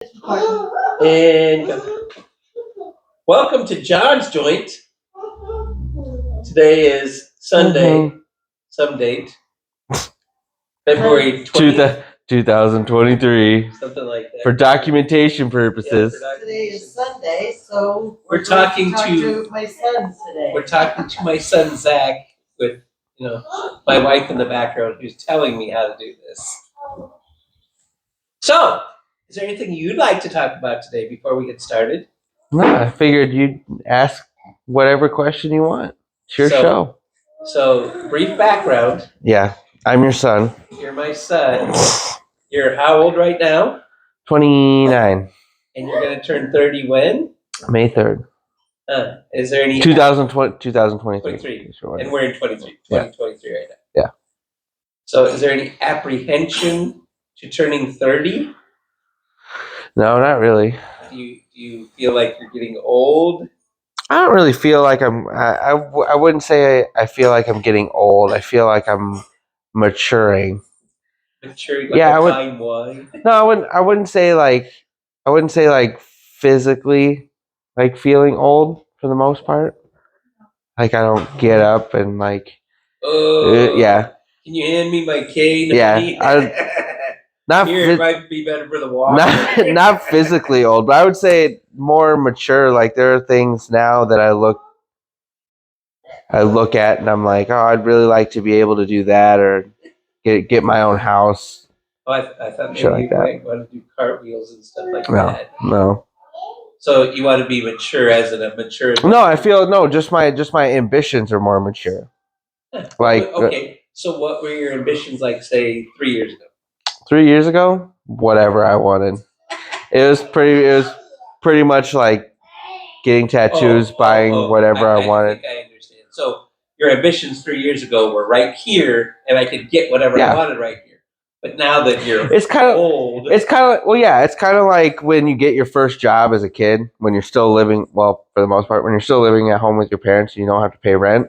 And welcome to John's Joint. Today is Sunday, some date, February 20th, 2023. something like that. For documentation purposes. Yeah, Today is Sunday, so We're talking talk to my son today. we're talking to my son Zach with my wife in the background who's telling me how to do this. So, is there anything you'd like to talk about today before we get started? No, I figured you'd ask whatever question you want. It's your show. So, brief background. Yeah, I'm your son. You're my son. You're how old right now? 29. And you're going to turn 30 when? May 3rd. Is there any... 2023. 23. And we're in 2023 right now. Yeah. So is there any apprehension to turning 30? No, not really. Do you feel like you're getting old? I don't really feel like I wouldn't say I feel like I'm getting old. I feel like I'm maturing. Maturing like a fine wine? No, I wouldn't say like physically like feeling old for the most part. Like I don't get up and like yeah. Can you hand me my cane? Yeah. Not here, it might be better for the walk. Not physically old, but I would say more mature. Like there are things now that I look at and I'm like, oh, I'd really like to be able to do that or get my own house. Oh, I thought maybe you might want to do cartwheels and stuff like that. No. So you want to be mature as in a mature? No, I feel just my ambitions are more mature. Like okay, so what were your ambitions like, say, 3 years ago? 3 years ago, whatever I wanted. It was pretty much like getting tattoos, buying whatever I wanted. I understand. So your ambitions 3 years ago were right here, and I could get whatever I wanted right here. But now that you're old, it's kind of like when you get your first job as a kid, when you're still living, well, for the most part, when you're still living at home with your parents and you don't have to pay rent,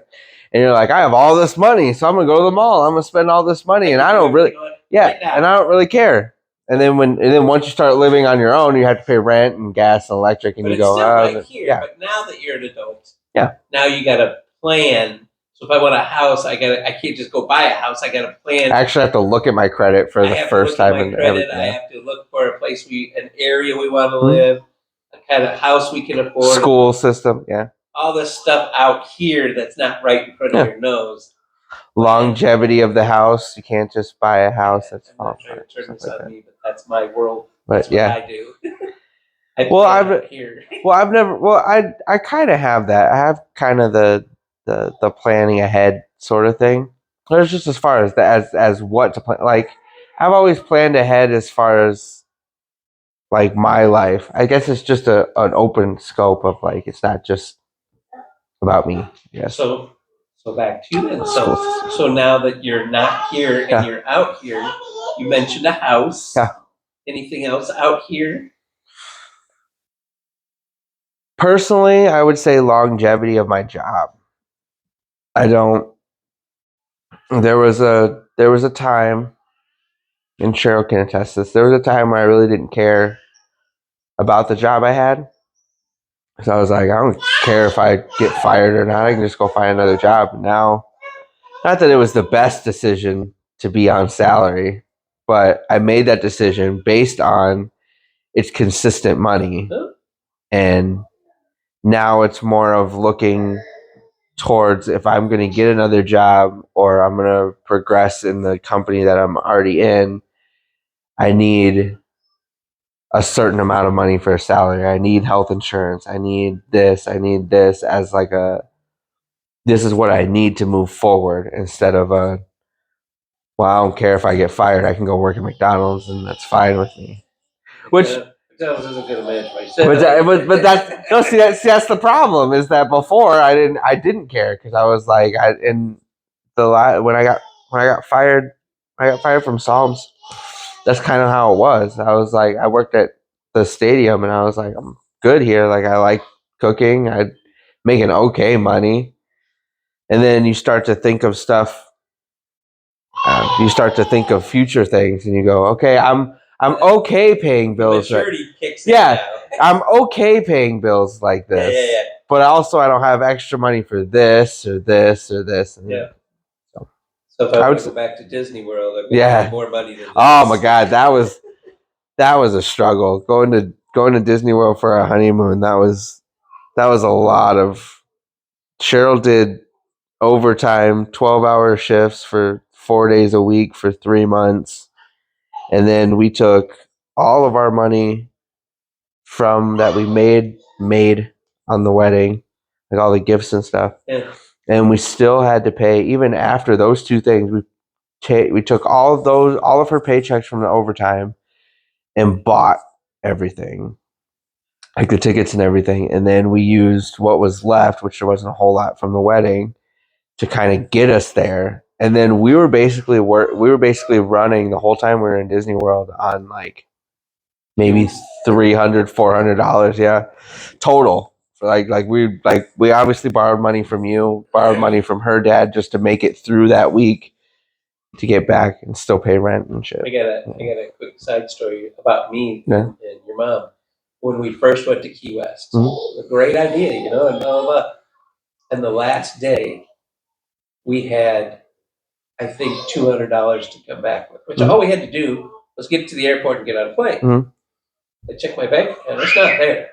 and you're like, I have all this money, so I'm gonna go to the mall, I'm gonna spend all this money, and I don't really, and I don't really care. And then once you start living on your own, you have to pay rent and gas and electric, and but you go, right here. But now that you're an adult, now you got to plan. So if I want a house, I can't just go buy a house. I got to plan. I actually have to look at my credit for the first time in everything. I have to look for a place an area we want to live, a kind of house we can afford. School system, yeah. All this stuff out here that's not right in front of your nose. Longevity of the house. You can't just buy a house that's falling apart. But that's my world. But that's what I do. I kind of have that. I have kind of the planning ahead sort of thing. There's just as far as what to plan. Like I've always planned ahead as far as like my life. I guess it's just an open scope of like it's not just about me. Yeah. So back to you then. So now that you're not here and you're out here, you mentioned a house. Yeah. Anything else out here? Personally, I would say longevity of my job. There was a time, and Cheryl can attest this, there was a time where I really didn't care about the job I had. So I was like, I don't care if I get fired or not. I can just go find another job. Now, not that it was the best decision to be on salary, but I made that decision based on it's consistent money. And now it's more of looking towards if I'm going to get another job or I'm going to progress in the company that I'm already in, I need a certain amount of money for a salary. I need health insurance. I need this as like this is what I need to move forward instead of well, I don't care if I get fired. I can go work at McDonald's and that's fine with me. Which McDonald's isn't going to manage myself. But that's the problem is that before I didn't care because I was like when I got fired from Psalms. That's kind of how it was. I was like, I worked at the stadium and I was like, I'm good here. Like I like cooking. I making okay money. And then you start to think of stuff. You start to think of future things and you go, okay, I'm I'm okay paying bills. Maturity kicks Yeah. in now. I'm okay paying bills like this. Yeah. But also, I don't have extra money for this or this or this. Yeah. So if I I want would to go back to Disney World, I'm Yeah. need more money than this. Oh my God, that was a struggle going to Disney World for our honeymoon. That was a lot of. Cheryl did overtime, 12-hour shifts for 4 days a week for 3 months, and then we took all of our money from that we made on the wedding, like all the gifts and stuff, Yeah. and we still had to pay even after those two things. We took all of her paychecks from the overtime and bought everything, like the tickets and everything, and then we used what was left, which there wasn't a whole lot from the wedding, to kind of get us there. And then we were basically running the whole time we were in Disney World on like maybe $300-$400, yeah, total. Like we obviously borrowed money from you, borrowed money from her dad just to make it through that week to get back and still pay rent and shit. I got a quick side story about me Yeah. and your mom. When we first went to Key West, Mhm. a great idea, and blah, blah, blah. And the last day, we had, I think, $200 to come back with, which all we had to do was get to the airport and get on a plane. Mhm. I checked my bank account, it's not there.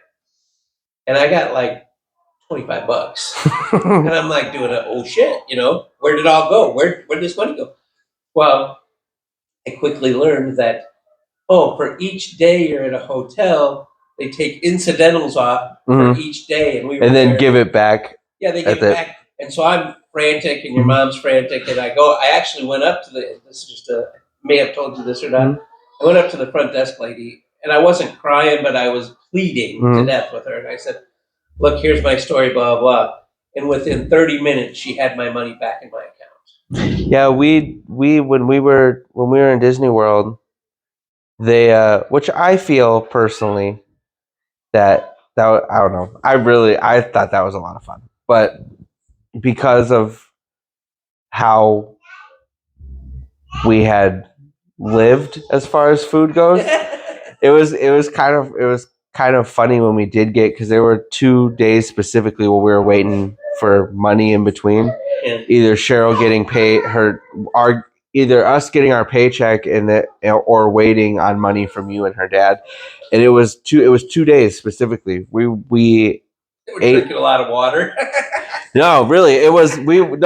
And I got like $25. And I'm like doing oh shit, where did it all go? Where did this money go? Well, I quickly learned that, for each day you're in a hotel, they take incidentals off for each day. And then give it back. Yeah, they give it back. And so I'm frantic and your mom's frantic. And I actually went up to this is just may have told you this or not. I went up to the front desk lady and I wasn't crying, but I was pleading to death with her. And I said, look, here's my story, blah, blah. And within 30 minutes, she had my money back in my account. Yeah, we when we were in Disney World, they which I feel personally that I don't know. I thought that was a lot of fun. But because of how we had lived as far as food goes, it was kind of funny when we did get, because there were 2 days specifically where we were waiting for money in between. Yeah. Either Cheryl getting paid either us getting our paycheck or waiting on money from you and her dad. And it was 2 days specifically. We were drinking a lot of water. No, really, it was we were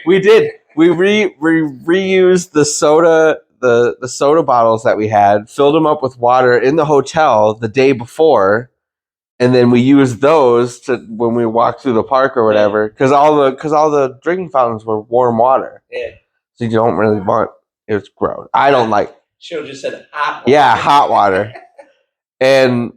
we did. We reused the soda the soda bottles that we had, filled them up with water in the hotel the day before, and then we used those to when we walked through the park or whatever, because all the drinking fountains were warm water. Yeah. So you don't really want. It's gross. I don't like. She'll just said hot water. Yeah, hot water. And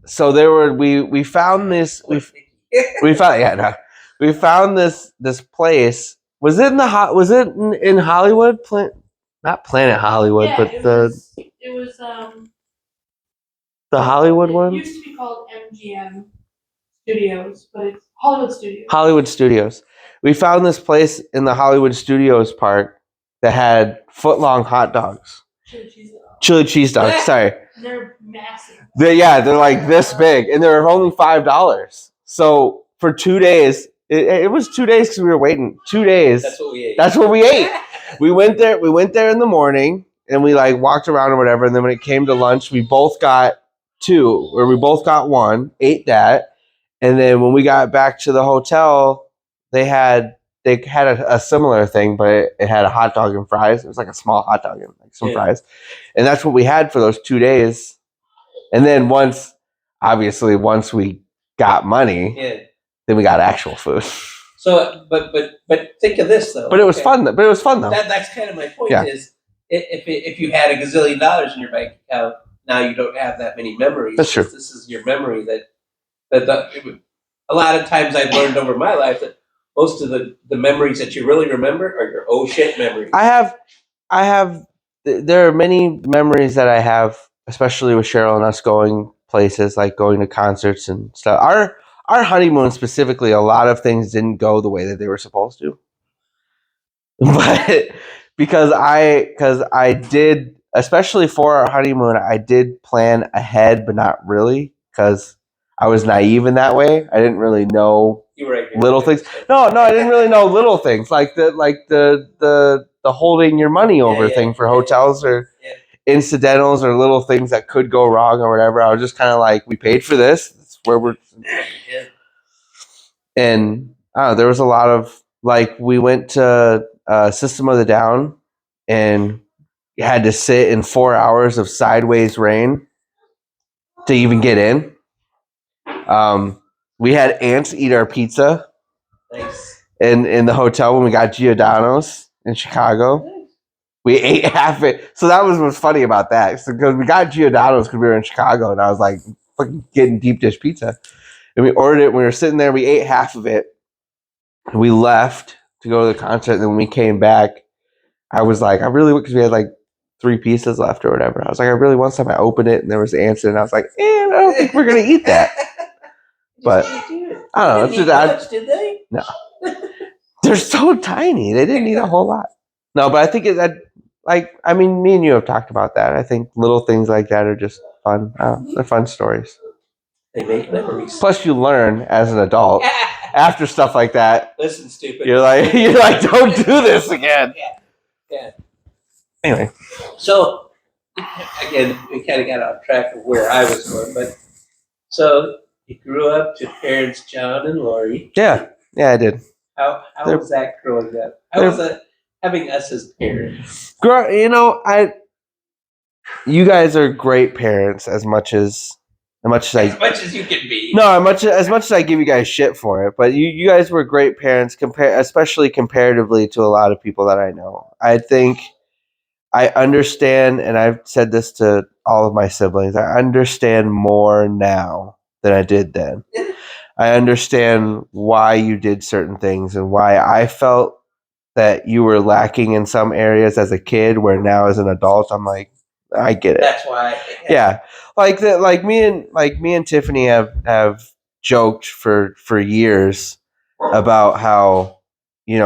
so we found this we found this place. Was it in Hollywood? Not Planet Hollywood, but it was the Hollywood one? It used to be called MGM Studios, but it's Hollywood Studios. Hollywood Studios. We found this place in the Hollywood Studios park that had foot-long hot dogs. Chili cheese dogs, sorry. They're massive. They're like this big, and they're only $5. So for 2 days, it was 2 days because we were waiting. 2 days. That's what we ate. That's what we ate. We went there in the morning, and we like walked around or whatever. And then when it came to lunch, we both got one, ate that, and then when we got back to the hotel, they had a similar thing, but it had a hot dog and fries. It was like a small hot dog and like some fries, and that's what we had for those 2 days. And then once we got money, then we got actual food. So, but think of this though. But it was fun. But it was fun though. That's kind of my point. Is if you had $1 gazillion in your bank account, now you don't have that many memories. That's true. This is your memory a lot of times I've learned over my life that most of the memories that you really remember are your oh shit memories. There are many memories that I have, especially with Cheryl and us going places, like going to concerts and stuff. Our honeymoon specifically, a lot of things didn't go the way that they were supposed to. But because I did especially for our honeymoon, I did plan ahead, but not really, because I was naive in that way. I didn't really know You were right. little things. No, I didn't really know little things like the holding your money over thing for hotels or incidentals or little things that could go wrong or whatever. I was just kind of like, we paid for this. It's where we're. Yeah. And there was a lot of like we went to System of the Down and you had to sit in 4 hours of sideways rain to even get in. We had ants eat our pizza Nice. in the hotel when we got Giordano's in Chicago. We ate half it. So that was what's funny about that. Because we got Giordano's because we were in Chicago, and I was like, fucking getting deep dish pizza. And we ordered it. We were sitting there. We ate half of it. And we left to go to the concert. And then when we came back, I was like, I really, because we had like 3 pieces left or whatever. I was like, I really want some. I opened it and there was ants in it. And I was like, I don't think we're going to eat that. But I don't know. Didn't eat much, did they? No. They're so tiny. They didn't eat a whole lot. No, but I think me and you have talked about that. I think little things like that are just fun. They're fun stories. They make memories. Plus, you learn as an adult after stuff like that. Listen, stupid. You're like, don't do this again. Yeah. Anyway, so again, we kind of got off track of where I was going, but so you grew up to parents John and Lori. yeah, I did. How was that growing up? How was that having us as parents? You guys are great parents as much as you can be. No, as much as I give you guys shit for it, but you guys were great parents, especially comparatively to a lot of people that I know. I think I understand, and I've said this to all of my siblings, I understand more now than I did then. I understand why you did certain things and why I felt that you were lacking in some areas as a kid, where now as an adult, I'm like, I get it. That's why. Yeah. Like me and Tiffany have joked for years about how,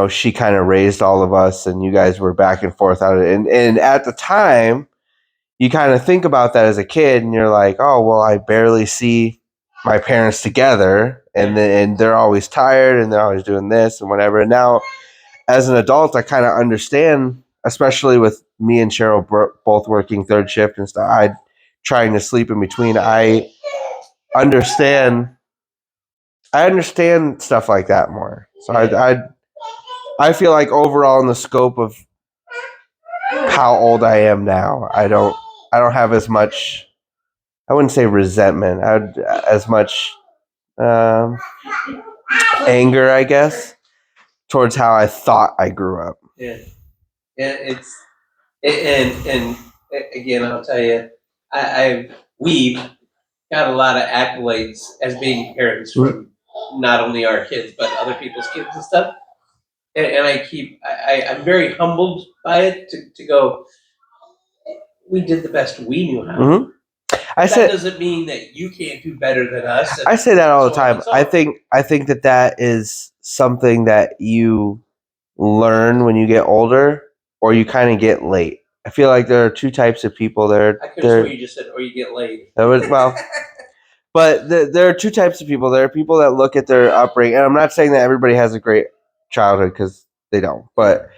she kind of raised all of us and you guys were back and forth on it. And at the time, you kind of think about that as a kid and you're like, oh, well, I barely see my parents together and they're always tired and they're always doing this and whatever. And now as an adult, I kind of understand, especially with me and Cheryl both working third shift and stuff. I trying to sleep in between. I understand stuff like that more. So I feel like overall in the scope of how old I am now, I don't have as much, I wouldn't say resentment, as much anger, I guess, towards how I thought I grew up. Yeah, it's and again, I'll tell you, we've got a lot of accolades as being parents from not only our kids but other people's kids and stuff. And I'm very humbled by it to go. We did the best we knew how. Mm-hmm. That doesn't mean that you can't do better than us. I say that all the time. I think that is something that you learn when you get older, or you kind of get late. I feel like there are 2 types of people. I could have sworn you just said, or you get laid. But there are 2 types of people. There are people that look at their upbringing, and I'm not saying that everybody has a great childhood, because they don't. But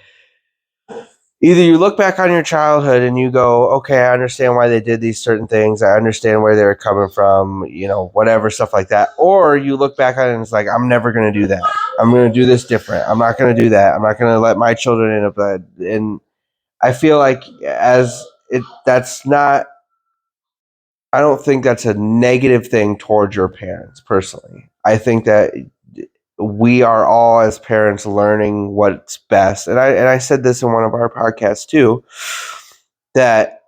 either you look back on your childhood and you go, okay, I understand why they did these certain things. I understand where they were coming from, whatever, stuff like that. Or you look back on it and it's like, I'm never going to do that. I'm going to do this different. I'm not going to do that. I'm not going to let my children end up that. And I feel like that's not, I don't think that's a negative thing towards your parents personally. I think that we are all as parents learning what's best. And I said this in one of our podcasts too, that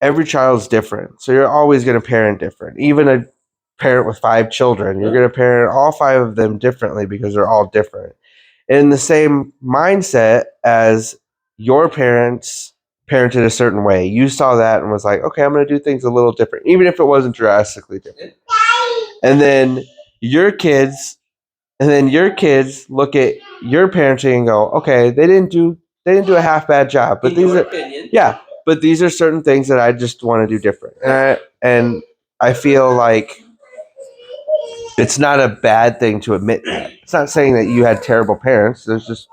every child's different. So you're always going to parent different. Even a parent with 5 children, you're going to parent all 5 of them differently because they're all different. In the same mindset as your parents parented a certain way, you saw that and was like, okay, I'm going to do things a little different, even if it wasn't drastically different. And then your kids look at your parenting and go, okay, they didn't do a half bad job, but these are opinion. Yeah, but these are certain things that I just want to do different, and I feel like it's not a bad thing to admit that. It's not saying that you had terrible parents. There's just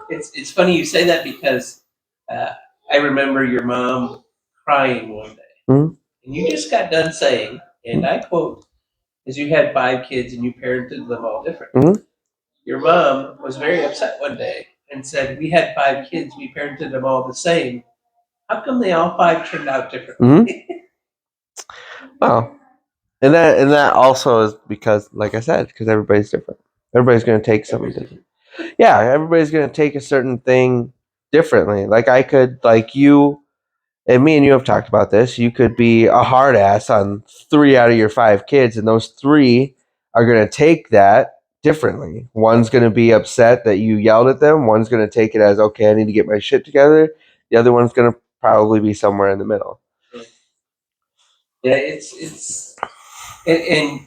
It's funny you say that because I remember your mom crying one day, Mhm. and you just got done saying, and I quote, "Is you had 5 kids and you parented them all different." Mhm. Your mom was very upset one day and said, "We had 5 kids, we parented them all the same. How come they all 5 turned out differently?" well, and that also is because, like I said, because everybody's different. Everybody's going to take something different. Yeah, everybody's going to take a certain thing differently. Like I could, like you and me and you have talked about this. You could be a hard ass on 3 out of your 5 kids, and those 3 are going to take that differently. One's going to be upset that you yelled at them. One's going to take it as, okay, I need to get my shit together. The other one's going to probably be somewhere in the middle. Yeah, it's and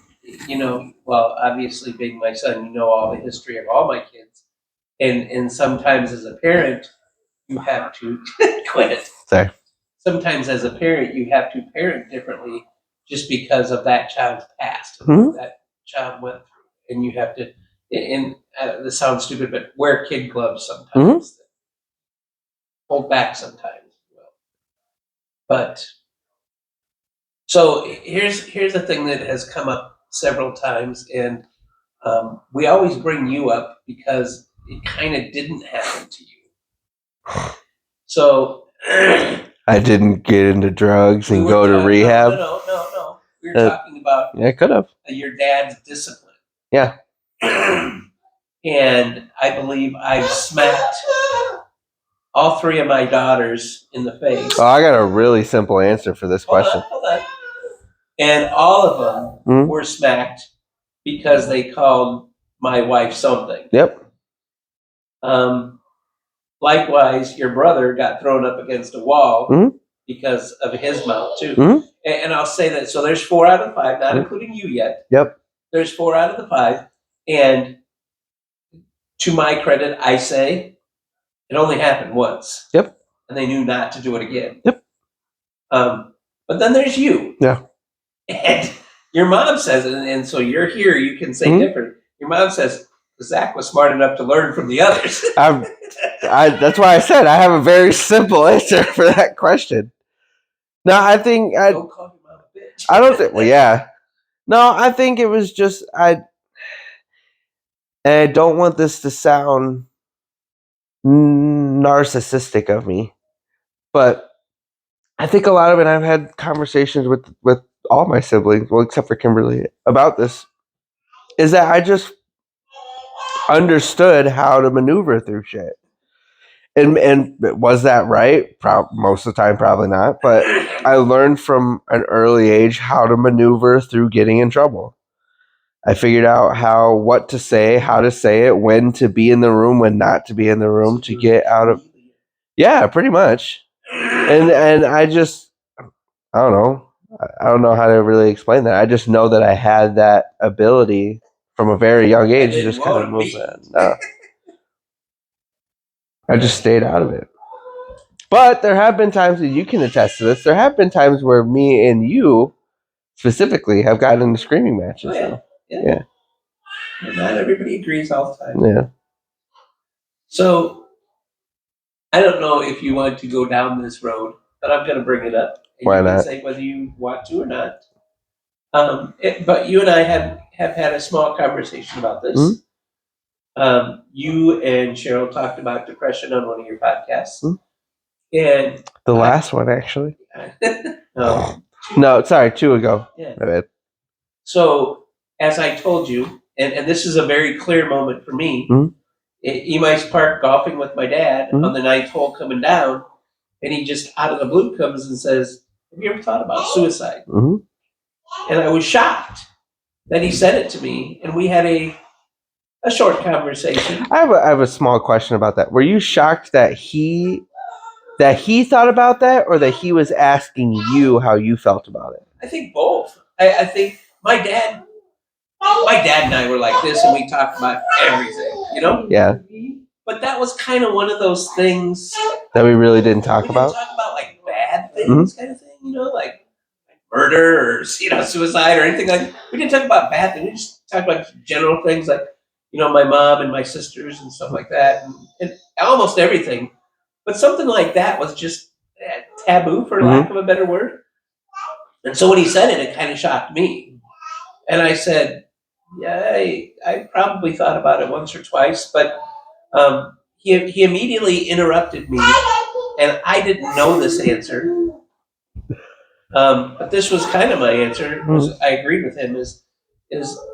you know, well, obviously being my son, you know all the history of all my kids, and sometimes as a parent, you have to quit it. Sorry. Sometimes as a parent, you have to parent differently just because of that child's past, Mhm. that child went through, and you have to. And this sounds stupid, but wear kid gloves sometimes. Hold back sometimes. But so here's the thing that has come up several times, and we always bring you up because it kind of didn't happen to you. So I didn't get into drugs and go to rehab. No. We were talking about Yeah, I could have. your dad's discipline. Yeah. And I believe I've smacked all 3 of my daughters in the face. Oh, I got a really simple answer for this question. Hold on. And all of them were smacked because they called my wife something. Yep. Likewise, your brother got thrown up against a wall because of his mouth too. And I'll say that. So there's 4 out of 5, not including you yet. Yep. There's 4 out of the 5, and to my credit, I say it only happened once. Yep. And they knew not to do it again. Yep. But then there's you. Yeah. And your mom says, and so you're here, you can say different. Your mom says, Zach was smart enough to learn from the others. That's why I said I have a very simple answer for that question. No, I think Don't call your mom a bitch. I don't think. Well, yeah. No, I think it was just and I don't want this to sound narcissistic of me, but I think a lot of it. I've had conversations with all my siblings, well, except for Kimberly, about this. Is that I just understood how to maneuver through shit. And was that right? Most of the time, probably not. But I learned from an early age how to maneuver through getting in trouble. I figured out what to say, how to say it, when to be in the room, when not to be in the room, to get out of. Yeah, pretty much. And I just, I don't know. I don't know how to really explain that. I just know that I had that ability from a very young age to just kind of move that. No. I just stayed out of it. But there have been times that you can attest to this. There have been times where me and you specifically have gotten into screaming matches. Oh, yeah. Not everybody agrees all the time. Yeah. So I don't know if you want to go down this road, but I'm going to bring it up. And Why you can not? say whether you want to or not. But you and I have had a small conversation about this. You and Cheryl talked about depression on one of your podcasts. And the last one, actually. No, sorry, 2 ago. Yeah. My bad. So, as I told you, and this is a very clear moment for me, at Emice Park golfing with my dad on the 9th hole coming down, and he just out of the blue comes and says, "Have you ever thought about suicide?" And I was shocked that he said it to me, and we had a short conversation. I have a small question about that. Were you shocked that he thought about that, or that he was asking you how you felt about it? I think both. I think my dad and I were like this, and we talked about everything, you know? Yeah. But that was kind of one of those things that we really didn't talk about. Talk about like bad things kind of thing, like murder or suicide or anything like that. We didn't talk about bad things. We just talked about general things like my mom and my sisters and stuff like that, and almost everything. But something like that was just taboo, for lack of a better word. And so when he said it, it kind of shocked me. And I said, yeah, I probably thought about it once or twice, but he immediately interrupted me, and I didn't know this answer. But this was kind of my answer. I agreed with him. Is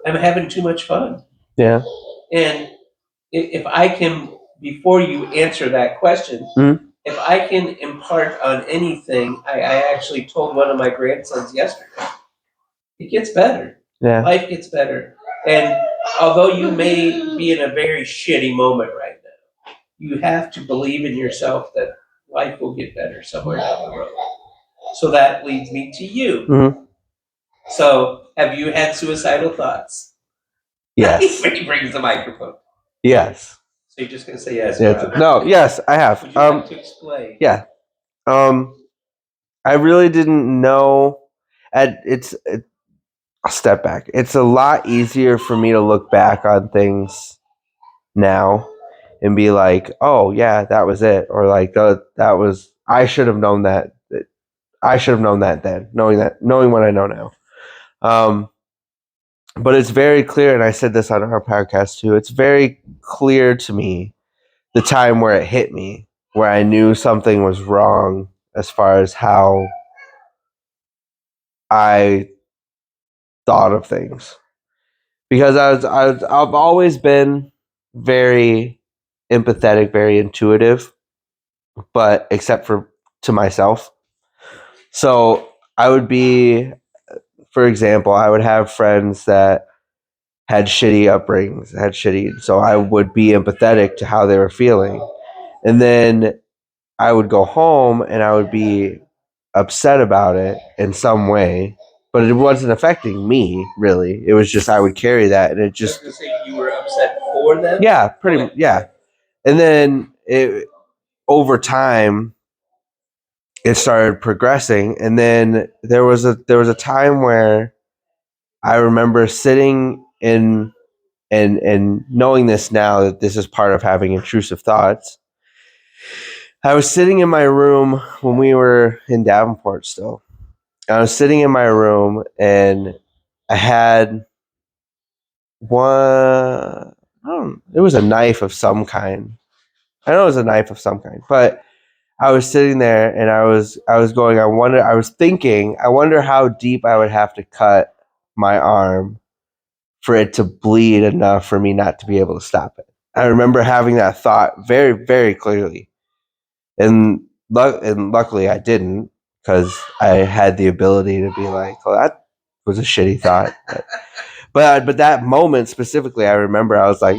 I'm having too much fun. Yeah. And if I can, before you answer that question, if I can impart on anything, I actually told one of my grandsons yesterday. It gets better. Yeah. Life gets better. And although you may be in a very shitty moment right now, you have to believe in yourself that life will get better somewhere down the road. So that leads me to you. So, have you had suicidal thoughts? Yes. He brings the microphone. Yes. So you're just gonna say yes? No. Yes, I have. Would you like to explain? Yeah. I really didn't know. I'll step back. It's a lot easier for me to look back on things now and be like, oh yeah, that was it, or like that was, I should have known that. I should have known that then, knowing what I know now. But it's very clear, and I said this on our podcast too. It's very clear to me the time where it hit me, where I knew something was wrong as far as how I thought of things, because I've always been very empathetic, very intuitive, but except for to myself. So I would be, for example, I would have friends that had shitty upbringings, so I would be empathetic to how they were feeling. And then I would go home and I would be upset about it in some way, but it wasn't affecting me really. It was just I would carry that, and it just. I was gonna say you were upset for them. Yeah, pretty. Yeah, and then over time, it started progressing, and then there was a time where I remember sitting in and knowing this now, that this is part of having intrusive thoughts. I was sitting in my room when we were in Davenport still. I was sitting in my room and I had one, it was a knife of some kind. I know it was a knife of some kind, but I was sitting there and I was going, I was thinking, I wonder how deep I would have to cut my arm for it to bleed enough for me not to be able to stop it. I remember having that thought very, very clearly. And luckily I didn't, because I had the ability to be like, oh, that was a shitty thought. But that moment specifically, I remember I was like,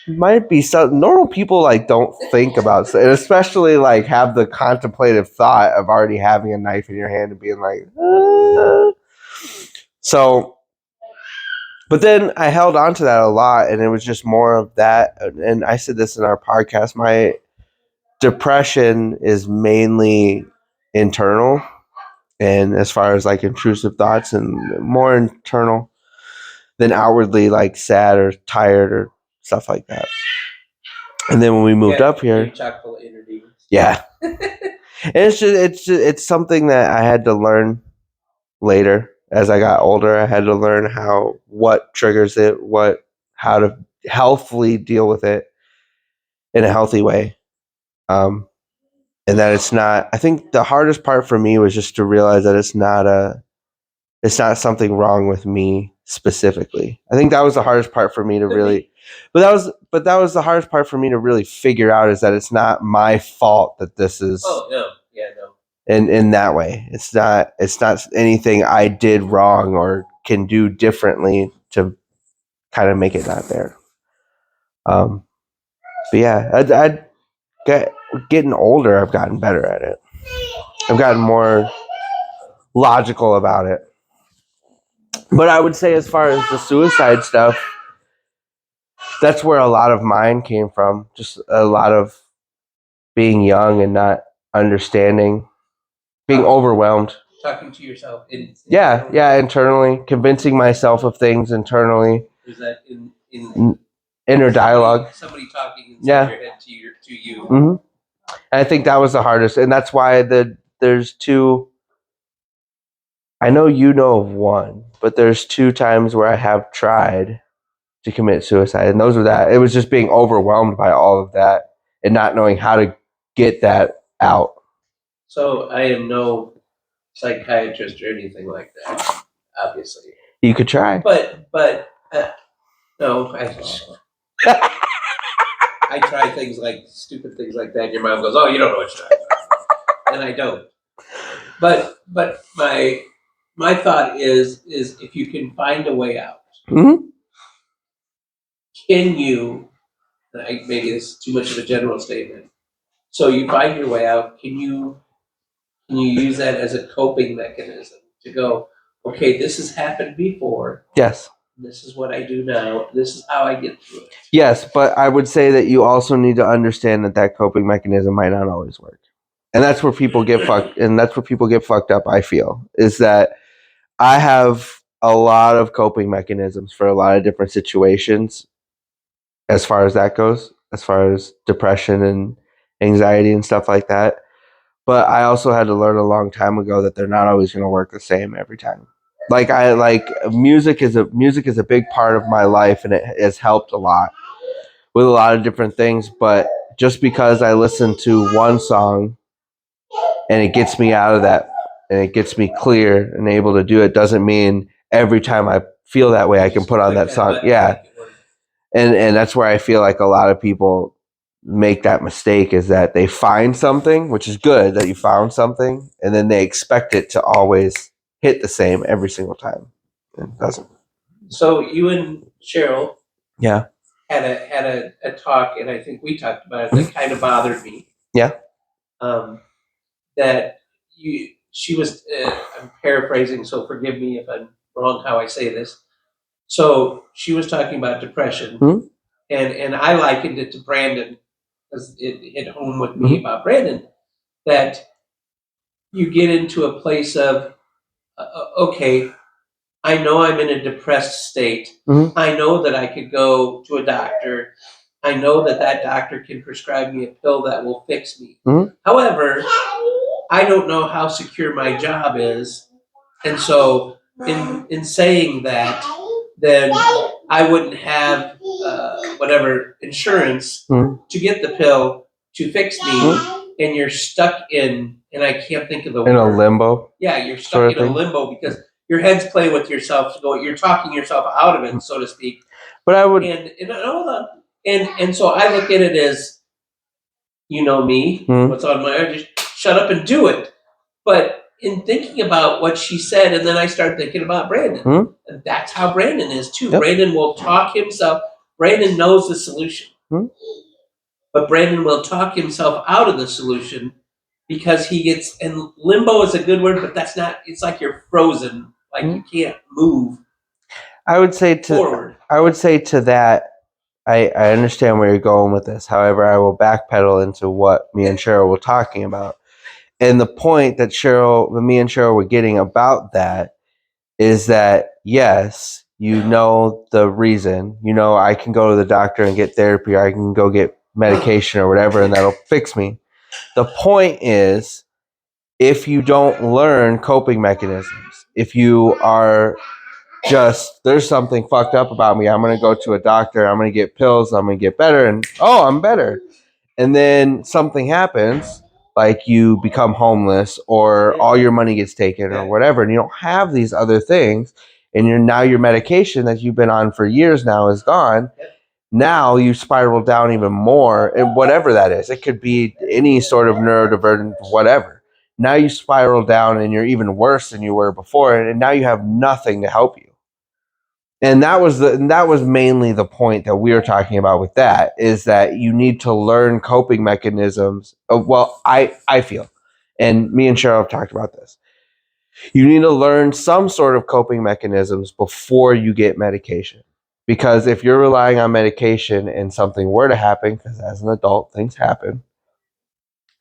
might be some normal people like don't think about it, and especially like have the contemplative thought of already having a knife in your hand and being like, So, but then I held on to that a lot, and it was just more of that. And I said this in our podcast, my depression is mainly internal, and as far as like intrusive thoughts, and more internal than outwardly like sad or tired or stuff like that. And then when we moved up here, yeah, and it's something that I had to learn later as I got older. I had to learn what triggers it, how to healthily deal with it in a healthy way. And that it's not. I think the hardest part for me was just to realize that it's not something wrong with me specifically. I think that was the hardest part for me to really, but that was the hardest part for me to really figure out, is that it's not my fault that this is. Oh no, yeah, no. In that way, it's not anything I did wrong or can do differently to kind of make it not there. But yeah, getting older, I've gotten better at it. I've gotten more logical about it. But I would say, as far as the suicide stuff, that's where a lot of mine came from. Just a lot of being young and not understanding being overwhelmed. Talking to yourself. Yeah, internally, convincing myself of things internally, Is that in inner dialogue. Somebody talking inside Yeah. your head to you. And I think that was the hardest, and that's why there's two. I know you know of one, but there's 2 times where I have tried to commit suicide, and those were that. It was just being overwhelmed by all of that and not knowing how to get that out. So I am no psychiatrist or anything like that, obviously. You could try. But no, I try things like stupid things like that. And your mom goes, "Oh, you don't know what you're talking about," and I don't. But my thought is if you can find a way out, Mhm. can you? Maybe this is too much of a general statement. So you find your way out. Can you use that as a coping mechanism to go, okay, this has happened before. Yes. This is what I do now. This is how I get through it. Yes, but I would say that you also need to understand that coping mechanism might not always work. And that's where people get fucked up, I feel, is that I have a lot of coping mechanisms for a lot of different situations as far as that goes, as far as depression and anxiety and stuff like that. But I also had to learn a long time ago that they're not always going to work the same every time. Music is a big part of my life, and it has helped a lot with a lot of different things. But just because I listen to one song and it gets me out of that and it gets me clear and able to do it doesn't mean every time I feel that way I can put on that song. Yeah. And that's where I feel like a lot of people make that mistake, is that they find something, which is good that you found something, and then they expect it to always hit the same every single time. It doesn't. So you and Cheryl Yeah. had a talk, and I think we talked about it. That kind of bothered me. Yeah. That she was. I'm paraphrasing, so forgive me if I'm wrong how I say this. So she was talking about depression, and I likened it to Brandon, because it hit home with me about Brandon, that you get into a place of, okay, I know I'm in a depressed state. I know that I could go to a doctor. I know that doctor can prescribe me a pill that will fix me. However, I don't know how secure my job is. And so in saying that, then I wouldn't have whatever insurance to get the pill to fix me, and you're stuck in, and I can't think of the word. In a limbo. Yeah, you're stuck in a limbo because your head's playing with yourself. You're talking yourself out of it, so to speak. But I would, and hold on, and so I look at it as, you know me, what's on my heart, just shut up and do it. But in thinking about what she said, and then I start thinking about Brandon. And that's how Brandon is too. Yep. Brandon will talk himself. Brandon knows the solution. But Brandon will talk himself out of the solution because he gets, and limbo is a good word, but that's not, it's like you're frozen, like you can't move. I would say to that, I understand where you're going with this. However, I will backpedal into what me and Cheryl were talking about. And the point that me and Cheryl were getting about that is that, yes, you know the reason. You know, I can go to the doctor and get therapy, or I can go get medication or whatever, and that'll fix me. The point is, if you don't learn coping mechanisms, if you are just, there's something fucked up about me, I'm going to go to a doctor, I'm going to get pills, I'm going to get better, and I'm better. And then something happens, like you become homeless, or all your money gets taken, or whatever, and you don't have these other things, and your medication that you've been on for years now is gone. Now you spiral down even more, and whatever that is, it could be any sort of neurodivergent, whatever. Now you spiral down, and you're even worse than you were before, and now you have nothing to help you. And that was mainly the point that we were talking about with that, is that you need to learn coping mechanisms. Well, I feel, and me and Cheryl have talked about this, you need to learn some sort of coping mechanisms before you get medication. Because if you're relying on medication and something were to happen, because as an adult, things happen,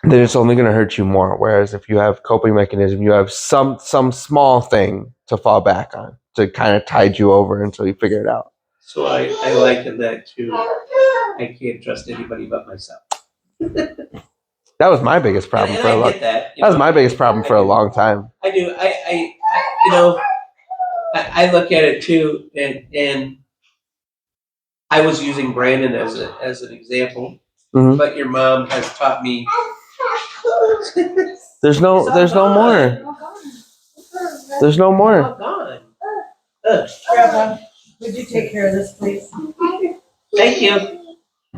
then it's only going to hurt you more. Whereas if you have coping mechanism, you have some small thing to fall back on to kind of tide you over until you figure it out. So I liken that to I can't trust anybody but myself. That was my biggest problem And for a I long. get that. That was my biggest problem for a long time. I do. I you know, I look at it too, and I was using Brandon as an example, Mhm. but your mom has taught me. There's no more. There's no more. Oh, gone. Grandpa, would you take care of this, please? Thank you.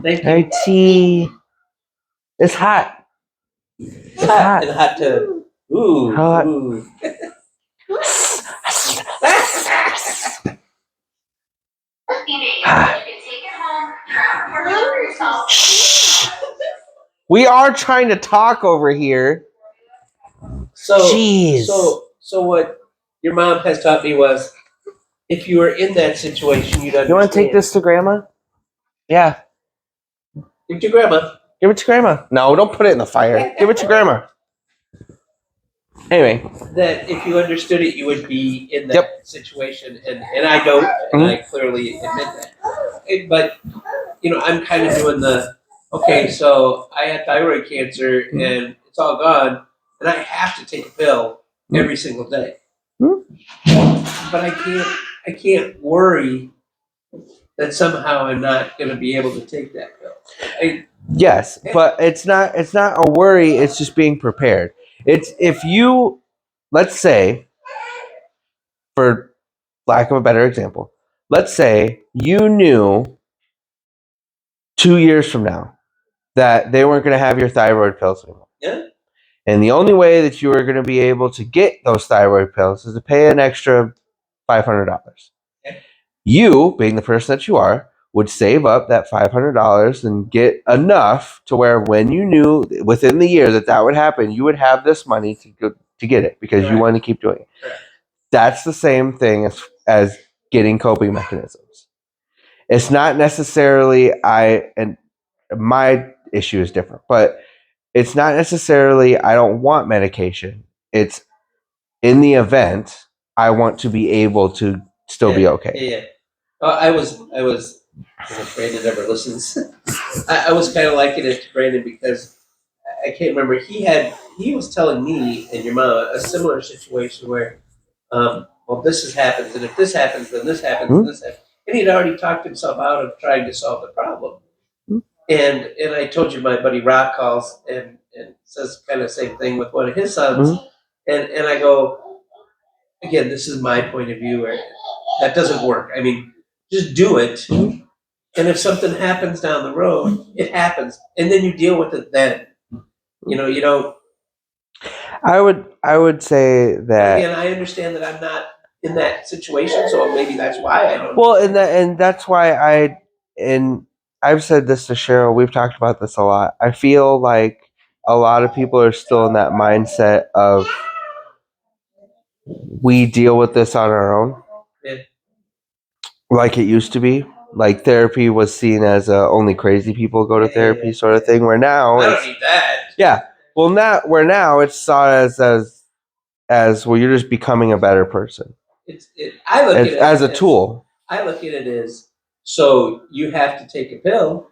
Thank you. Hey, tea. It's hot. It's hot. In the hot tub. Ooh. Hot. Ooh. We are trying to talk over here. So, Jeez. so what your mom has taught me was, if you were in that situation, you'd understand. You want to take this to Grandma? Yeah. Give it to Grandma. Give it to Grandma. No, don't put it in the fire. Give it to Grandma. Anyway. That if you understood it, you would be in that Yep. situation, and I don't, and I clearly admit that. But I'm kind of doing okay. So I had thyroid cancer, and it's all gone, and I have to take a pill every single day. But I can't worry that somehow I'm not going to be able to take that pill. Yes, but it's not a worry, it's just being prepared. It's if you, let's say, for lack of a better example, let's say you knew 2 years from now that they weren't going to have your thyroid pills anymore. Yeah. And the only way that you were going to be able to get those thyroid pills is to pay an extra $500. Yeah. You, being the person that you are, would save up that $500 and get enough to where when you knew within the year that would happen, you would have this money to get it because you want to keep doing it. Correct. That's the same thing as getting coping mechanisms. It's not necessarily and my issue is different, but it's not necessarily I don't want medication. It's in the event I want to be able to still be okay. Yeah. I was. If Brandon ever listens, I was kind of liking it to Brandon because I can't remember. He was telling me and your mom a similar situation where, well, this happens, and if this happens, then this happens, and this happens, and he'd already talked himself out of trying to solve the problem. And I told you my buddy Rock calls and says kind of the same thing with one of his sons, and I go, again, this is my point of view. Where that doesn't work. I mean, just do it. And if something happens down the road, it happens, and then you deal with it then. You don't. I would say that. Again, I understand that I'm not in that situation, so maybe that's why I don't. Well, and that's why I've said this to Cheryl. We've talked about this a lot. I feel like a lot of people are still in that mindset of we deal with this on our own, like it used to be. Like therapy was seen as only crazy people go to therapy sort of thing. Where now I don't need that. Yeah. Well, now it's saw as well. You're just becoming a better person. I look at it as a tool. I look at it as so you have to take a pill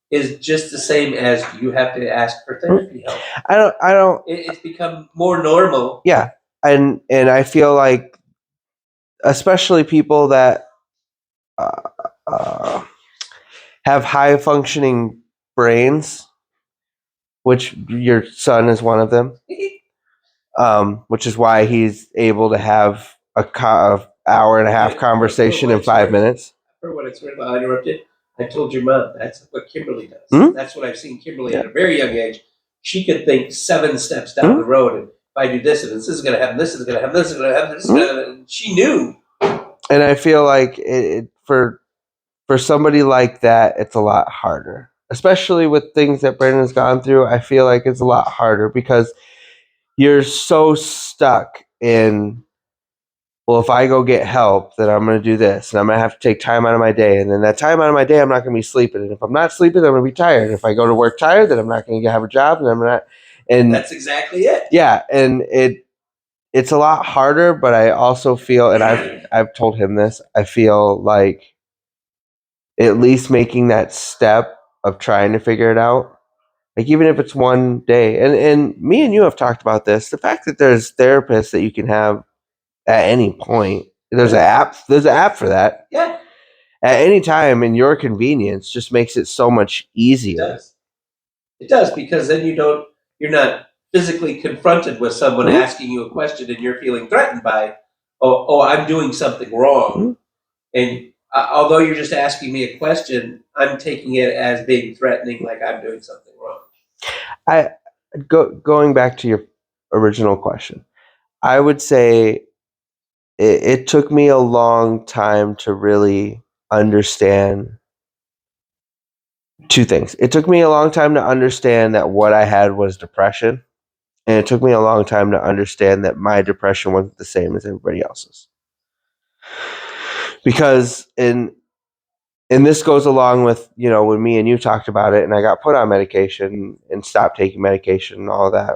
is just the same as you have to ask for therapy help. I don't. It's become more normal. Yeah, and I feel like, especially people that have high functioning brains, which your son is one of them. Which is why he's able to have a hour and a half conversation in 5 minutes. For what it's worth, I interrupted. I told your mom that's what Kimberly does. That's what I've seen Kimberly at a very young age. She could think 7 steps down the road, and if I do this, and this is going to happen, this is going to happen, this is going to happen, this is going to happen. She knew. And I feel like for somebody like that, it's a lot harder, especially with things that Brandon's gone through. I feel like it's a lot harder because you're so stuck in, well, if I go get help, then I'm going to do this, and I'm going to have to take time out of my day, and then that time out of my day, I'm not going to be sleeping, and if I'm not sleeping, I'm going to be tired. And if I go to work tired, then I'm not going to have a job, and I'm not. And That's exactly it. yeah, and it's a lot harder, but I also feel, and I've told him this, I feel like at least making that step of trying to figure it out, like even if it's one day, and me and you have talked about this, the fact that there's therapists that you can have at any point. There's an app for that. Yeah, At any time in your convenience just makes it so much it easier. does. It does, because then you're not physically confronted with someone Mhm. asking you a question and you're feeling threatened by, oh, I'm doing something wrong. And although you're just asking me a question, I'm taking it as being threatening, like I'm doing something wrong. Going back to your original question, I would say it took me a long time to really understand two things. It took me a long time to understand that what I had was depression, and it took me a long time to understand that my depression wasn't the same as everybody else's. Because and this goes along with, when me and you talked about it and I got put on medication and stopped taking medication and all of that,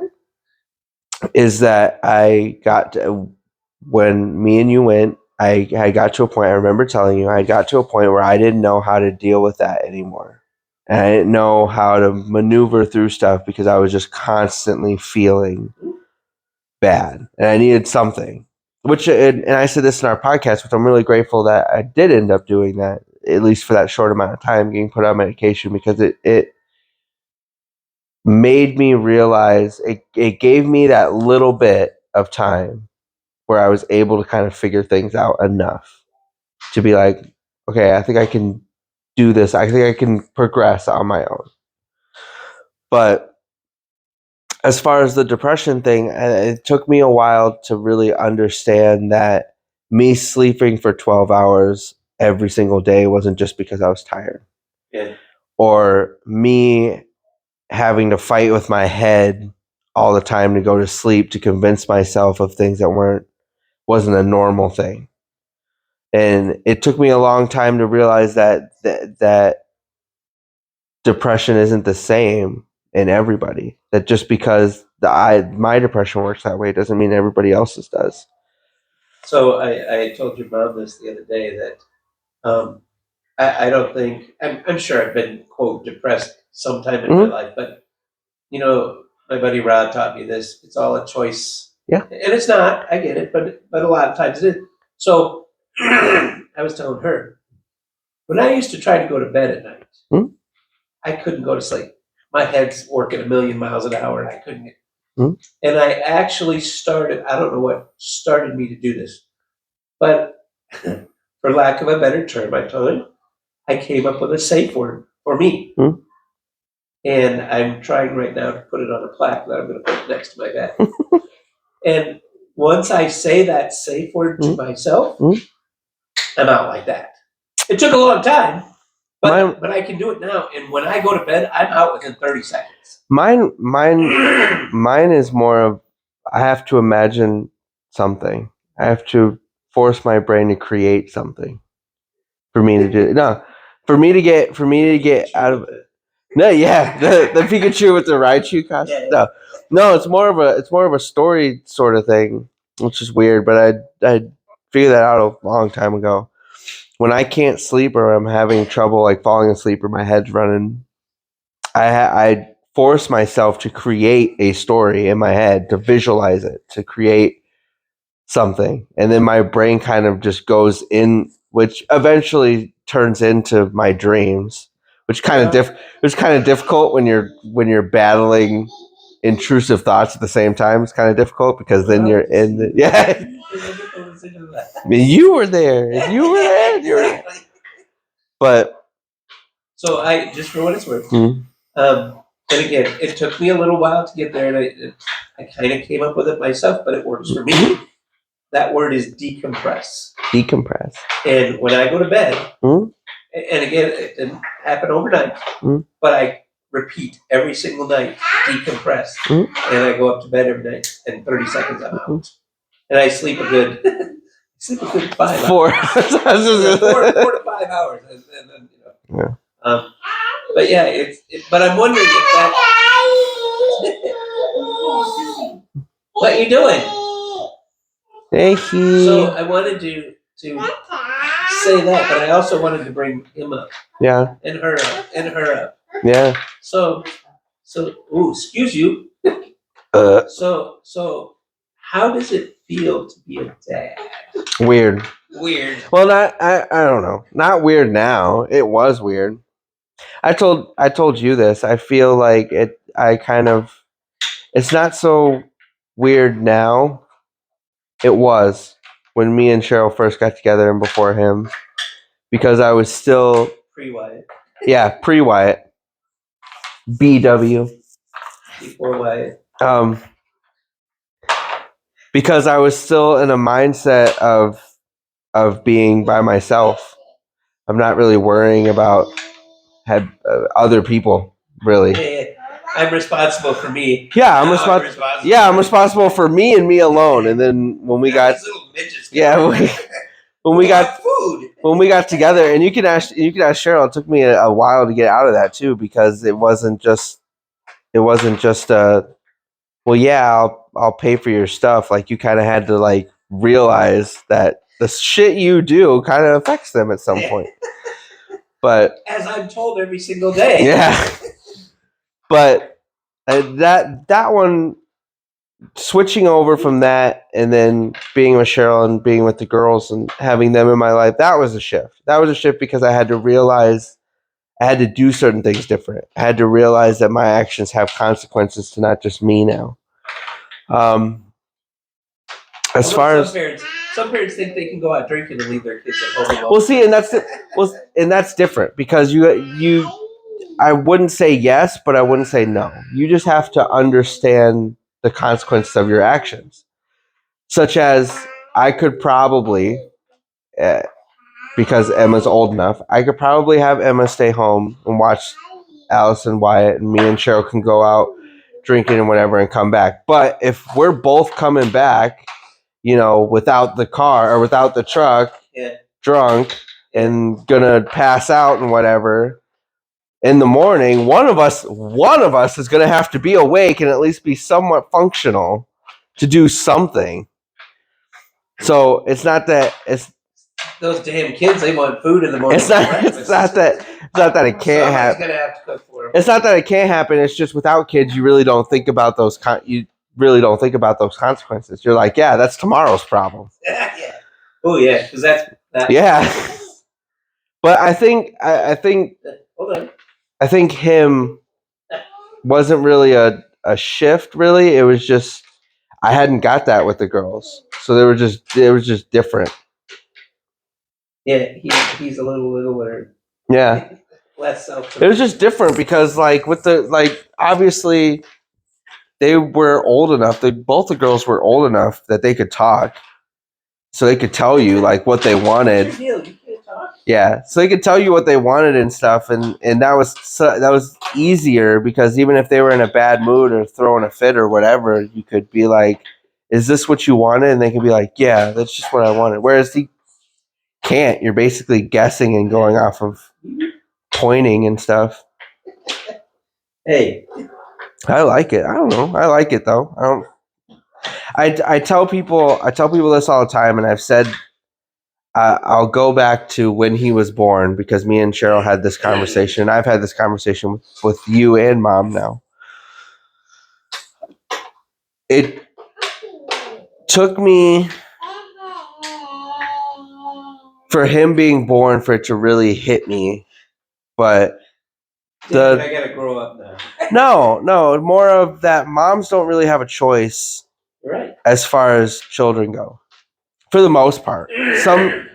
is that when me and you went, I got to a point, I remember telling you, I got to a point where I didn't know how to deal with that anymore. And I didn't know how to maneuver through stuff because I was just constantly feeling bad and I needed something. And I said this in our podcast, which I'm really grateful that I did end up doing that, at least for that short amount of time, getting put on medication, because it made me realize, it gave me that little bit of time where I was able to kind of figure things out enough to be like, okay, I think I can do this. I think I can progress on my own. But as far as the depression thing, it took me a while to really understand that me sleeping for 12 hours every single day wasn't just because I was tired. Yeah. Or me having to fight with my head all the time to go to sleep to convince myself of things that wasn't a normal thing. And it took me a long time to realize that depression isn't the same in everybody. That just because my depression works that way doesn't mean everybody else's does. So I told your mom this the other day that I don't think, I'm sure I've been, quote, depressed sometime in my life, but my buddy Rod taught me this. It's all a choice. Yeah. And it's not, I get it, but a lot of times it is. So I was telling her, when I used to try to go to bed at night, I couldn't go to sleep. My head's working a million miles an hour and I couldn't get. And I actually started, I don't know what started me to do this, but for lack of a better term, I came up with a safe word for me. And I'm trying right now to put it on a plaque that I'm going to put next to my bed. And once I say that safe word to myself, I'm out like that. It took a long time, but I can do it now. And when I go to bed, I'm out within 30 seconds. Mine is more of, I have to imagine something. I have to force my brain to create something for me to do. No, for me to get out of it. No, yeah, the Pikachu with the Raichu costume. Yeah. No, it's more of a story sort of thing, which is weird. But I figured that out a long time ago. When I can't sleep or I'm having trouble like falling asleep or my head's running, I force myself to create a story in my head, to visualize it, to create something, and then my brain kind of just goes in, which eventually turns into my dreams, which kind of difficult when you're battling intrusive thoughts at the same time. It's kind of difficult because then you're in the I mean, you were there. But so I, just for what it's worth, and again, it took me a little while to get there, and I kind of came up with it myself, but it works for me. That word is decompress. Decompress. And when I go to bed, and again, it didn't happen overnight, but I repeat every single night, decompress. And I go up to bed every night, and 30 seconds I'm out. And I sleep a good sleep a good 5 hours. 4. 4 to 5 hours, and then but yeah, but I'm wondering if that. What you doing? Hey, So I wanted to say that, but I also wanted to bring him up yeah, and her up and her up. yeah. So, ooh, excuse you. Uh, So, how does it feel to be a dad? weird. Weird. Well, I don't know. Not weird now. It was weird. I told you this. I feel like it. I kind of. It's not so weird now. It was when me and Cheryl first got together and before him, because I was still Pre-Wyatt. yeah pre-Wyatt, BW. Before Wyatt. Because I was still in a mindset of being by myself. I'm not really worrying about other people really. Yeah, I'm responsible for me. Yeah, I'm Now responsible. Yeah, I'm responsible for me and me alone. And then when we got These little midgets yeah come when we got food. when we got together, and you can ask Cheryl. It took me a while to get out of that too, because it wasn't just well, yeah, I'll pay for your stuff. Like, you kind of had to like realize that the shit you do kind of affects them at some point. But As I'm told every single day. yeah, but that one, switching over from that and then being with Cheryl and being with the girls and having them in my life, that was a shift. That was a shift because I had to realize I had to do certain things different. I had to realize that my actions have consequences to not just me now. As Although far as some parents think they can go out drinking and leave their kids at home alone. well, see, and that's different, because you I wouldn't say yes, but I wouldn't say no. You just have to understand the consequences of your actions, such as I could probably, uh, because Emma's old enough, I could probably have Emma stay home and watch Alice and Wyatt, and me and Cheryl can go out drinking and whatever and come back. But if we're both coming back, without the car or without the truck, drunk and gonna pass out and whatever, in the morning, one of us is gonna have to be awake and at least be somewhat functional to do something. So it's not that those damn kids, they want food in the morning. it's not that it can't happen. Gonna have to cook for them. It's not that it can't happen. It's just without kids, you really don't think about those consequences. You're like, yeah, that's tomorrow's problem. Yeah. Oh yeah, because that's yeah. But I think hold on. I think him wasn't really a shift. Really, it was just I hadn't got that with the girls, so it was just different. Yeah, he's a little littler. Yeah. Less self. It was just different because, like, obviously they were old enough. Both the girls were old enough that they could talk, so they could tell you like what they wanted. What's your deal? You can't talk? Yeah, so they could tell you what they wanted and stuff, and that was easier, because even if they were in a bad mood or throwing a fit or whatever, you could be like, "Is this what you wanted?" And they could be like, "Yeah, that's just what I wanted." Whereas he can't. You're basically guessing and going off of pointing and stuff. Hey, I like it. I don't know. I like it though. I tell people this all the time, and I've said I'll go back to when he was born, because me and Cheryl had this conversation, and I've had this conversation with you and Mom now. It took me for him being born for it to really hit me, but I gotta grow up now. no, more of that. Moms don't really have a choice, Right. as far as children go, for the most part. Some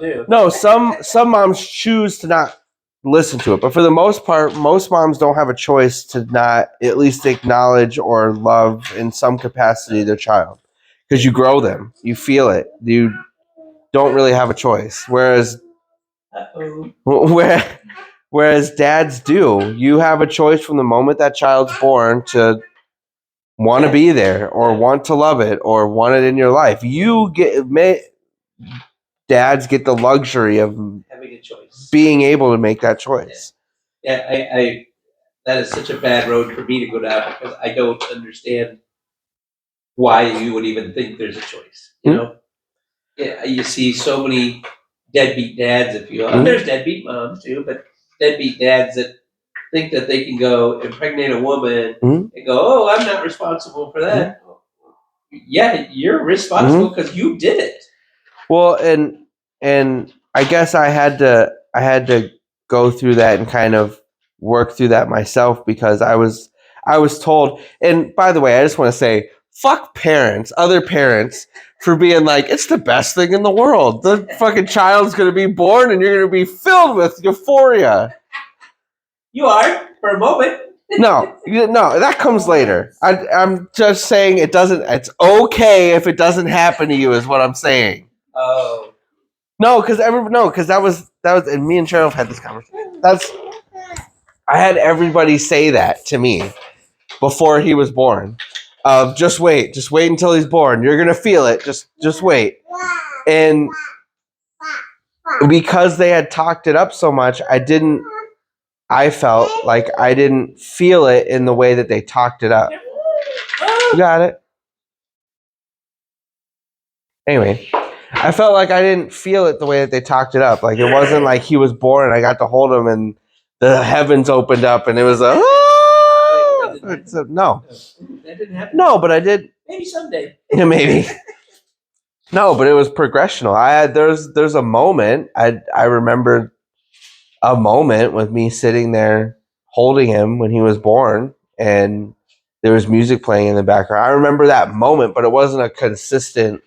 do. No, some moms choose to not listen to it, but for the most part, most moms don't have a choice to not at least acknowledge or love in some capacity their child, because you grow them, you feel it, you don't really have a choice. Whereas Whereas dads do. You have a choice from the moment that child's born to want to Yeah. be there or want to love it or want it in your life. Dads get the luxury of Having a choice. being able to make that choice. Yeah, I that is such a bad road for me to go down because I don't understand why you would even think there's a choice. You know, yeah, you see so many deadbeat dads, if you will. And there's deadbeat moms too, but deadbeat dads that think that they can go impregnate a woman and go, "Oh, I'm not responsible for that." Yeah, you're responsible because you did it. Well, and I guess I had to go through that and kind of work through that myself because I was told. And by the way, I just want to say, fuck parents, other parents, for being like, it's the best thing in the world. The fucking child's gonna be born and you're gonna be filled with euphoria. You are for a moment. No, that comes later. I'm just saying it doesn't. It's okay if it doesn't happen to you, is what I'm saying. Oh, No, because that was, and me and Cheryl have had this conversation. I had everybody say that to me before he was born. Just wait until he's born. You're gonna feel it. Just wait. And because they had talked it up so much, I felt like I didn't feel it in the way that they talked it up. You got it. Anyway, I felt like I didn't feel it the way that they talked it up. Like it wasn't like he was born and I got to hold him and the heavens opened up and it was a no. that didn't happen. No, but I did. Maybe someday. Yeah, maybe. No, but it was progressional. There's a moment I remembered a moment with me sitting there holding him when he was born and there was music playing in the background. I remember that moment, but it wasn't a consistent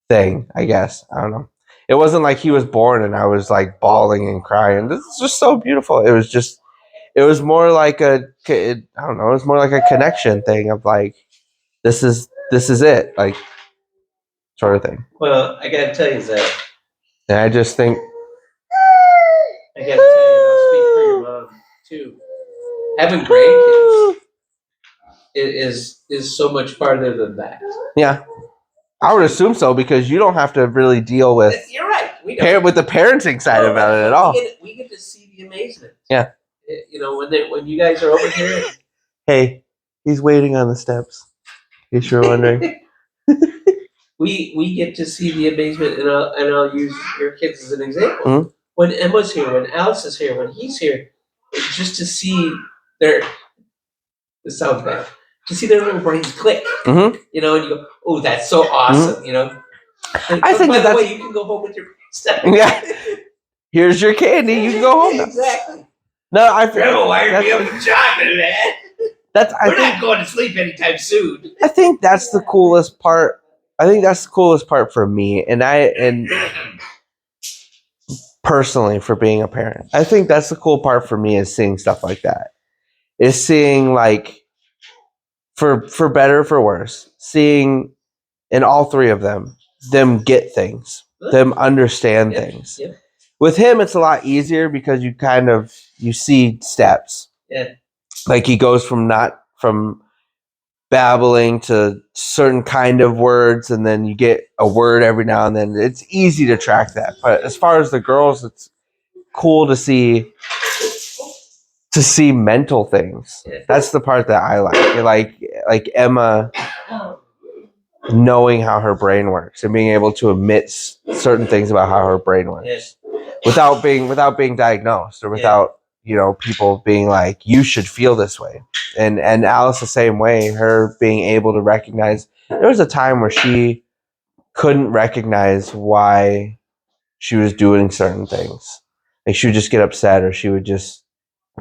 thing, I guess. I don't know. It wasn't like he was born and I was like bawling and crying. This is just so beautiful. It was more like I don't know, it was more like a connection thing of like, this is it, like sort of thing. Well, I gotta tell you, Zach. And I just think, I gotta tell you, and I'll speak for your mom too. Having grandkids is so much farther than that. yeah, I would assume so because you don't have to really deal with You're right. We don't. with the parenting side about it at all. We get to see the amazement. Yeah. You know, when you guys are over here. Hey, he's waiting on the steps. In case you're wondering. we get to see the amazement, and I'll use your kids as an example. Mm-hmm. When Emma's here, when Alice is here, when he's here, it's just to see their. This sounds bad. To see their little brains click, you know, and you go, "Oh, that's so awesome," you know. And, I think by the that's way, you can go home with your stuff. Yeah. Here's your candy. You can go home now. Exactly. No, I Grandma wired me up with chocolate, man. We're not going to sleep anytime soon. I think that's the coolest part. I think that's the coolest part for me, and personally for being a parent. I think that's the cool part for me is seeing stuff like that. Is seeing like for better or for worse, seeing in all three of them get things, them understand things. Yep. With him, it's a lot easier because you see steps. Yeah. Like he goes from babbling to certain kind of words, and then you get a word every now and then. It's easy to track that. But as far as the girls, it's cool to see mental things. Yeah. That's the part that I like. Like Emma knowing how her brain works and being able to admit certain things about how her brain works without being diagnosed or without people being like, you should feel this way. And Alice the same way, her being able to recognize there was a time where she couldn't recognize why she was doing certain things. Like she would just get upset or she would just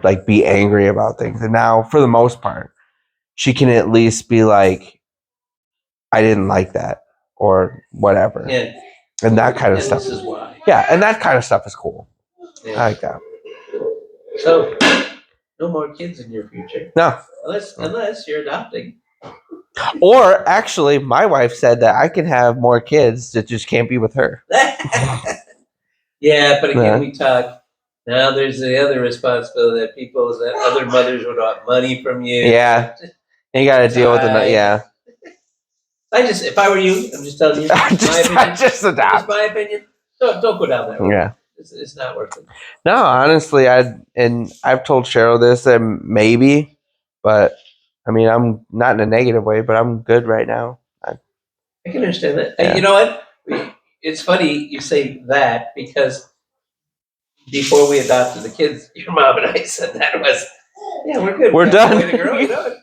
like be angry about things. And now for the most part, she can at least be like, I didn't like that or whatever. Yeah. And that kind of stuff. This is why. Yeah, and that kind of stuff is cool. Yeah. I like that. So, no more kids in your future. No. Unless you're adopting. Or actually, my wife said that I can have more kids that just can't be with her. Yeah, but again, we talk. Now there's the other responsibility that other mothers would want money from you. Yeah. And you got to deal with the yeah. If I were you, I'm just telling you, my opinion. just adopt. Just my opinion. Don't go down that road. Yeah. It's not worth it. No, honestly, I've told Cheryl this and maybe, but I mean, I'm not in a negative way, but I'm good right now. I can understand that. Yeah. You know what? It's funny you say that because before we adopted the kids, your mom and I said that was, yeah, we're good. We're We got done. a boy and a girl, you know?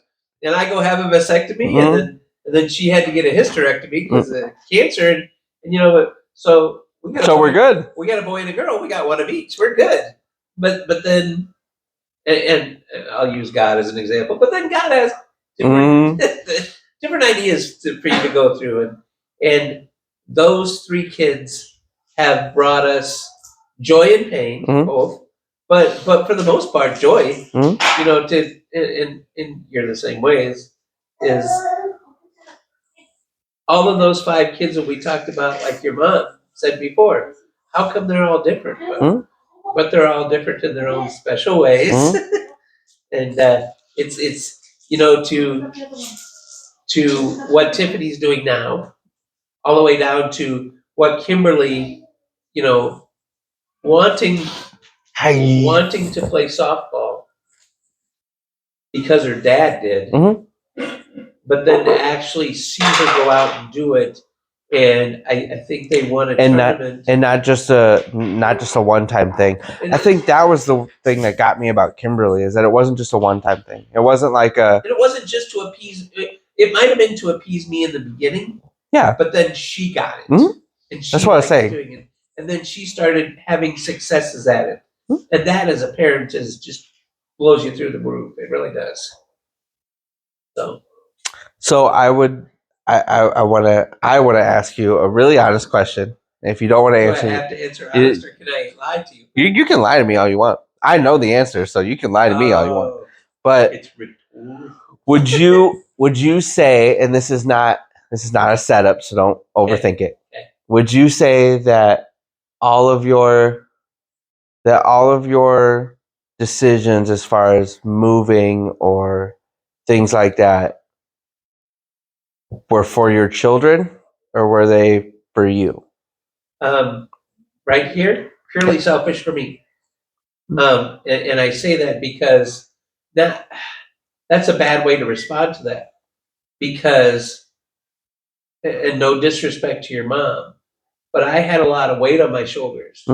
And I go have a vasectomy, Mhm. and then she had to get a hysterectomy because of cancer, and you know what? So we got. So we're good. We got a boy and a girl. We got one of each. We're good. But then, and I'll use God as an example. But then God has different different ideas for you to go through, and those three kids have brought us joy and pain, both. But for the most part, joy. You know, and you're the same way. Is all of those 5 kids that we talked about, like your mom said before, how come they're all different? But they're all different in their own special ways. And it's you know, to what Tiffany's doing now, all the way down to what Kimberly, you know, wanting to play softball because her dad did, but then to actually see her go out and do it, and I think they won a tournament, and not just a one-time thing. I think that was the thing that got me about Kimberly is that it wasn't just a one-time thing. It wasn't like a. And it wasn't just to appease. It might have been to appease me in the beginning. Yeah. But then she got it, and she that's what I was saying. doing it, and then she started having successes at it, and that, as a parent, is just blows you through the roof. It really does. So I would. I want to ask you a really honest question. If you don't want to Do answer, I have to answer honest, or can I lie to you? You can lie to me all you want. I know the answer, so you can lie to me all you want. But It's rhetorical. would you say, and this is not a setup, so don't overthink it. Okay. Would you say that all of your decisions as far as moving or things like that were for your children, or were they for you? Right here, purely selfish for me. And I say that because that's a bad way to respond to that. Because, and no disrespect to your mom, but I had a lot of weight on my shoulders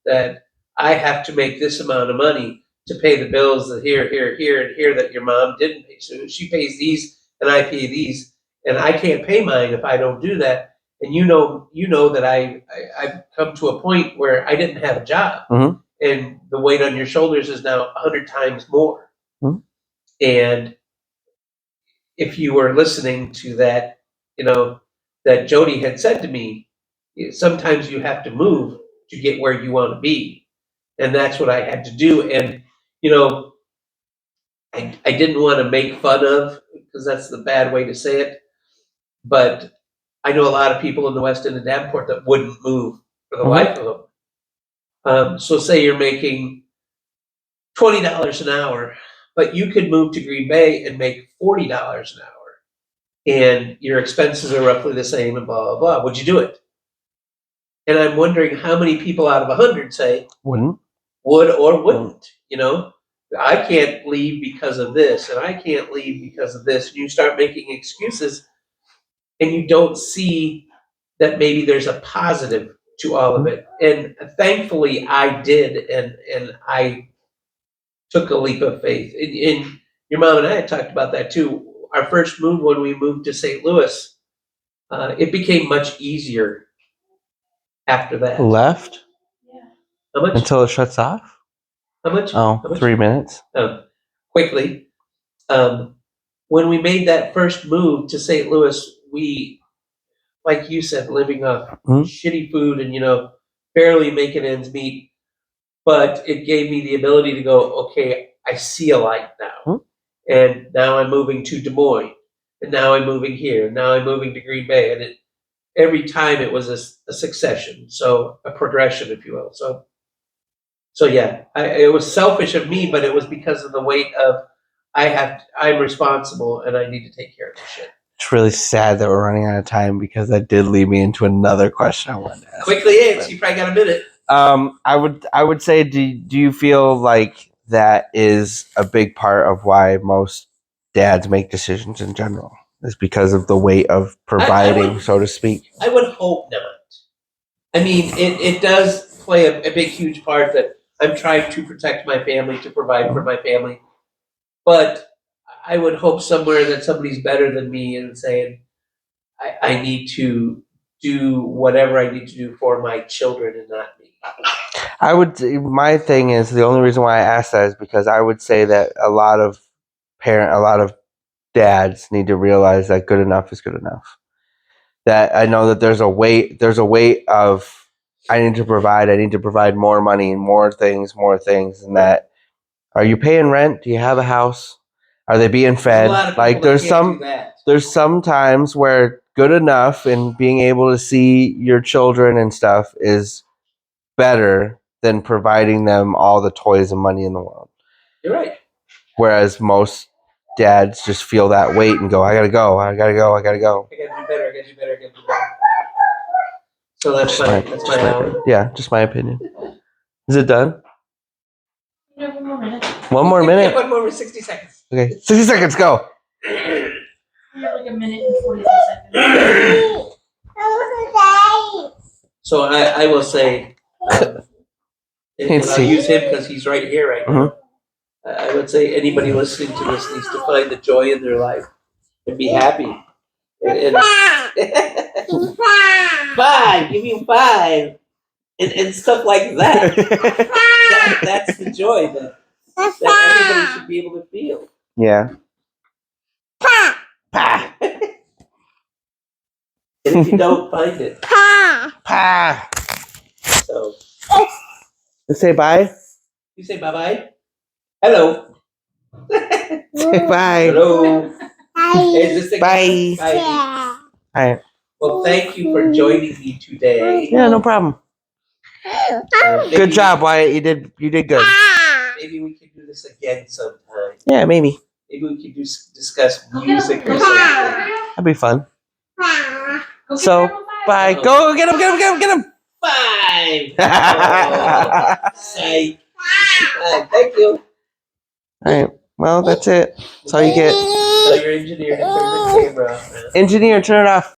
that I have to make this amount of money to pay the bills that here, and here that your mom didn't pay. So she pays these and I pay these, and I can't pay mine if I don't do that. And you know that I've come to a point where I didn't have a job, and the weight on your shoulders is now 100 times more. And if you were listening to that, you know, that Jody had said to me, sometimes you have to move to get where you want to be. And that's what I had to do. And, you know, I didn't want to make fun of, because that's the bad way to say it, but I know a lot of people in the West End of Davenport that wouldn't move for the life of them. So say you're making $20 an hour, but you could move to Green Bay and make $40 an hour, and your expenses are roughly the same, and blah, blah, blah. Would you do it? And I'm wondering how many people out of 100 say would or wouldn't. You know, I can't leave because of this, and I can't leave because of this. And you start making excuses, and you don't see that maybe there's a positive to all of it. And thankfully, I did, and I took a leap of faith. And your mom and I had talked about that too. Our first move, when we moved to St. Louis, it became much easier after that. Left? Yeah. How much? Until it shuts off? How much? Oh, How much? 3 minutes. Quickly. When we made that first move to St. Louis, we, like you said, living off shitty food and, you know, barely making ends meet. But it gave me the ability to go, okay, I see a light now. And now I'm moving to Des Moines. And now I'm moving here. Now I'm moving to Green Bay. And every time it was a succession. So a progression, if you will. So yeah, it was selfish of me, but it was because of the weight of I'm responsible and I need to take care of this shit. It's really sad that we're running out of time because that did lead me into another question I wanted to ask. Quickly answer. You probably got a minute. I would say, do you feel like that is a big part of why most dads make decisions in general? Is because of the weight of providing, so to speak. I would hope not. I mean, it does play a big, huge part that I'm trying to protect my family, to provide for my family. But I would hope somewhere that somebody's better than me and saying, I need to do whatever I need to do for my children and not me. My thing is, the only reason why I asked that is because I would say that a lot of dads need to realize that good enough is good enough. That I know that there's a weight of I need to provide more money, more things, and that are you paying rent? Do you have a house? Are they being fed? There's a lot of people Like that there's can't some do that. there's some times where good enough and being able to see your children and stuff is better than providing them all the toys and money in the world. You're right. Whereas most dads just feel that weight and go, I gotta go. I gotta do better. So that's my hour. Yeah, just my opinion. Is it done? You have 1 more minute. One more minute? Yeah, 1 more 60 seconds. Okay, 60 seconds, go. You have like 1 minute and 42 seconds. So I will say, and I'll use him because he's right here right now. I would say anybody listening to this needs to find the joy in their life and be happy. And 5, give you 5, and stuff like that. That's the joy that everybody should be able to feel. Yeah. And if you don't find it, Pa. so Let's say bye. you say bye-bye. Hello. Say bye. Hello. Hey, this thing- Bye. Bye. All right. Well, thank you for joining me today. Yeah, no problem. Maybe- Good job, Wyatt. You did good. Maybe we can do this again sometime. Yeah, maybe. Maybe we can discuss Go get music him. or something. That'd be fun. Go So, get him. bye. Go get him. 5. Oh, psych. Thank you. All right. Well, that's it. That's all you get. Tell your engineer to turn the camera off now. Engineer, turn it off.